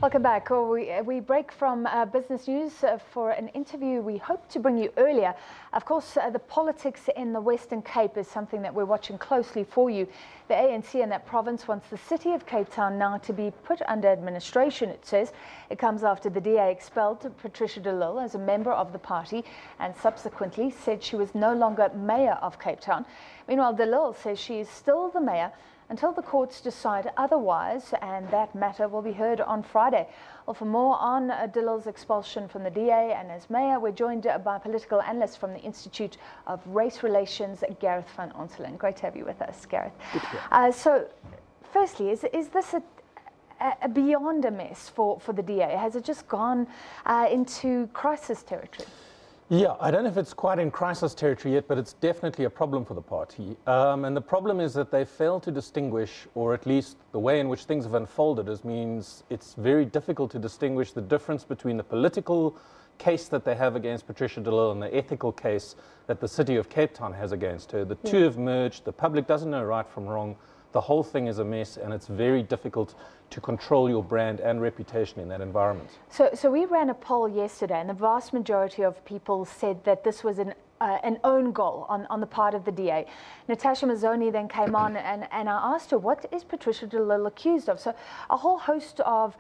Welcome back. We break from business news for an interview we hope to bring you earlier. Of course, the politics in the Western Cape is something that we're watching closely for you. The ANC in that province wants the city of Cape Town now to be put under administration, it says. It comes after the DA expelled Patricia de Lille as a member of the party and subsequently said she was no longer mayor of Cape Town. Meanwhile, de Lille says she is still the mayor until the courts decide otherwise, and that matter will be heard on Friday. Well, for more on de Lille's expulsion from the DA and as mayor, we're joined by political analyst from the Institute of Race Relations, Gareth van Onselen. Great to have you with us, Gareth. So, firstly, is this a beyond a mess for the DA? Has it just gone into crisis territory? Yeah, I don't know if it's quite in crisis territory yet, but it's definitely a problem for the party. And the problem is that they fail to distinguish, or at least the way in which things have unfolded means it's very difficult to distinguish the difference between the political case that they have against Patricia de Lille and the ethical case that the city of Cape Town has against her. The two have merged. The public doesn't know right from wrong. The whole thing is a mess, and it's very difficult to control your brand and reputation in that environment. So we ran a poll yesterday, and the vast majority of people said that this was an own goal on the part of the DA. Natasha Mazzoni then came on and I asked her, what is Patricia de Lille accused of? So a whole host of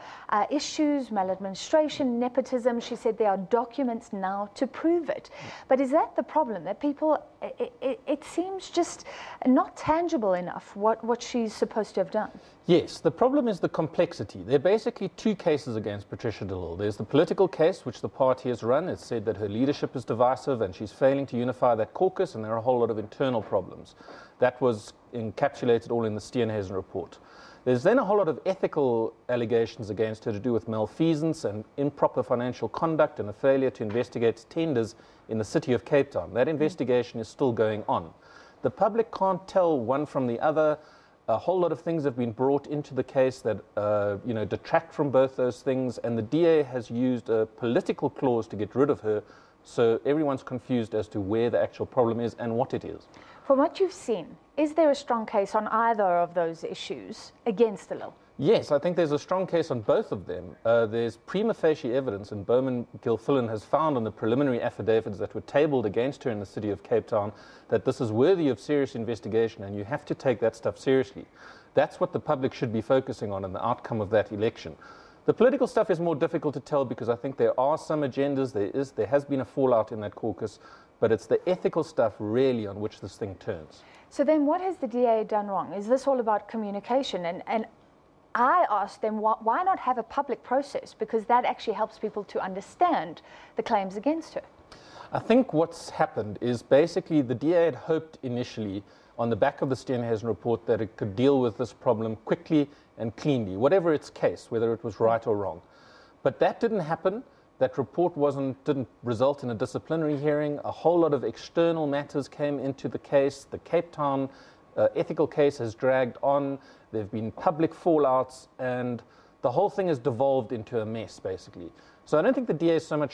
issues, maladministration, nepotism. She said there are documents now to prove it. But is that the problem, that people, it seems just not tangible enough what she's supposed to have done? Yes, the problem is the complexity. There are basically two cases against Patricia de Lille. There's the political case, which the party has run. It's said that her leadership is divisive and she's failing to unify that caucus, and there are a whole lot of internal problems. That was encapsulated all in the Steenhuisen report. There's then a whole lot of ethical allegations against her to do with malfeasance and improper financial conduct and a failure to investigate tenders in the city of Cape Town. That investigation is still going on. The public can't tell one from the other. A whole lot of things have been brought into the case that detract from both those things, and the DA has used a political clause to get rid of her, so everyone's confused as to where the actual problem is and what it is. From what you've seen, is there a strong case on either of those issues against de Lille? Yes, I think there's a strong case on both of them. There's prima facie evidence, and Bowman Gilfillan has found on the preliminary affidavits that were tabled against her in the city of Cape Town that this is worthy of serious investigation, and you have to take that stuff seriously. That's what the public should be focusing on in the outcome of that election. The political stuff is more difficult to tell because I think there are some agendas, there has been a fallout in that caucus, but it's the ethical stuff really on which this thing turns. So then what has the DA done wrong? Is this all about communication? And I asked them, why not have a public process? Because that actually helps people to understand the claims against her. I think what's happened is basically the DA had hoped initially on the back of the Steenhuisen report that it could deal with this problem quickly and cleanly, whatever its case, whether it was right or wrong. But that didn't happen. That report didn't result in a disciplinary hearing. A whole lot of external matters came into the case. The Cape Town ethical case has dragged on. There have been public fallouts, and the whole thing has devolved into a mess, basically. So I don't think the DA so much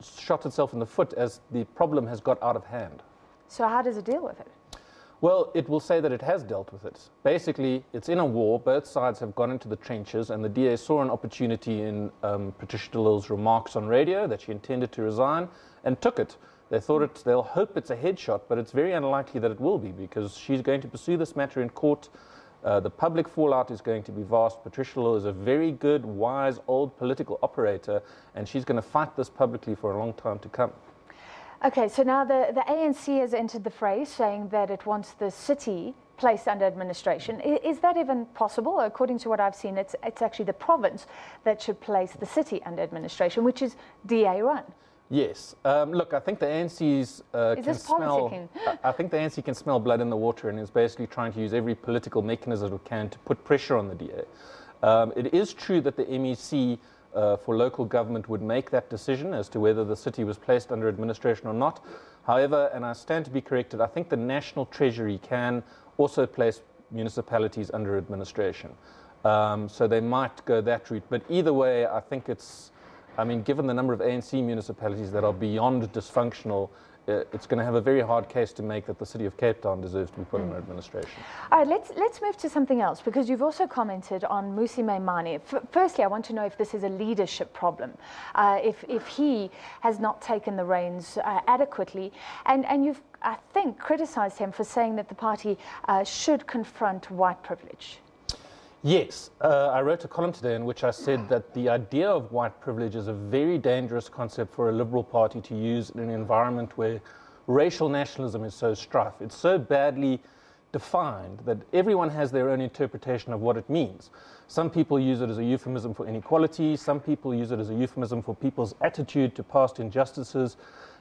shot itself in the foot as the problem has got out of hand. So how does it deal with it? Well, it will say that it has dealt with it. Basically, it's in a war. Both sides have gone into the trenches, and the DA saw an opportunity in Patricia de Lille's remarks on radio that she intended to resign and took it. They'll hope it's a headshot, but it's very unlikely that it will be because she's going to pursue this matter in court. The public fallout is going to be vast. Patricia de Lille is a very good, wise, old political operator, and she's going to fight this publicly for a long time to come. Okay, so now the ANC has entered the fray, saying that it wants the city placed under administration. Is that even possible? According to what I've seen, it's actually the province that should place the city under administration, which is DA run. Yes. Look, I think the ANC's I think the ANC can smell blood in the water and is basically trying to use every political mechanism it can to put pressure on the DA. It is true that the MEC for local government would make that decision as to whether the city was placed under administration or not. However, and I stand to be corrected, I think the National Treasury can also place municipalities under administration. So they might go that route. But either way, I think given the number of ANC municipalities that are beyond dysfunctional it's going to have a very hard case to make that the city of Cape Town deserves to be put in administration. All right, let's move to something else, because you've also commented on Mmusi Maimane. Firstly, I want to know if this is a leadership problem, if he has not taken the reins adequately, and you've, I think, criticized him for saying that the party should confront white privilege. Yes, I wrote a column today in which I said that the idea of white privilege is a very dangerous concept for a liberal party to use in an environment where racial nationalism is so strife. It's so badly defined that everyone has their own interpretation of what it means. Some people use it as a euphemism for inequality, some people use it as a euphemism for people's attitude to past injustices,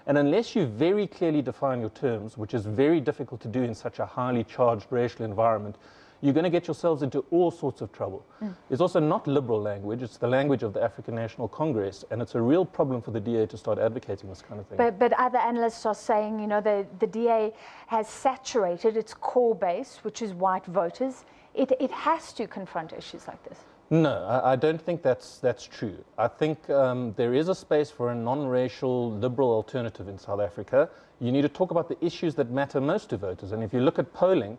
and unless you very clearly define your terms, which is very difficult to do in such a highly charged racial environment, you're going to get yourselves into all sorts of trouble. It's also not liberal language, it's the language of the African National Congress, and it's a real problem for the DA to start advocating this kind of thing. But other analysts are saying, you know, the DA has saturated its core base, which is white voters. It has to confront issues like this. No, I don't think that's true. I think there is a space for a non-racial liberal alternative in South Africa. You need to talk about the issues that matter most to voters, and if you look at polling,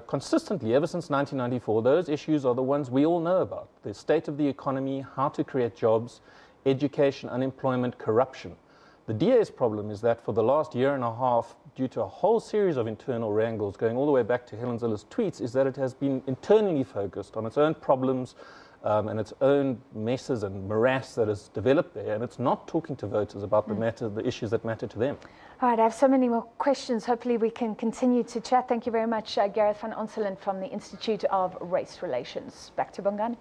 consistently, ever since 1994, those issues are the ones we all know about. The state of the economy, how to create jobs, education, unemployment, corruption. The DA's problem is that for the last year and a half, due to a whole series of internal wrangles going all the way back to Helen Zille's tweets, is that it has been internally focused on its own problems and its own messes and morass that has developed there, and it's not talking to voters about the issues that matter to them. All right, I have so many more questions. Hopefully we can continue to chat. Thank you very much, Gareth van Onselen from the Institute of Race Relations. Back to Bongani.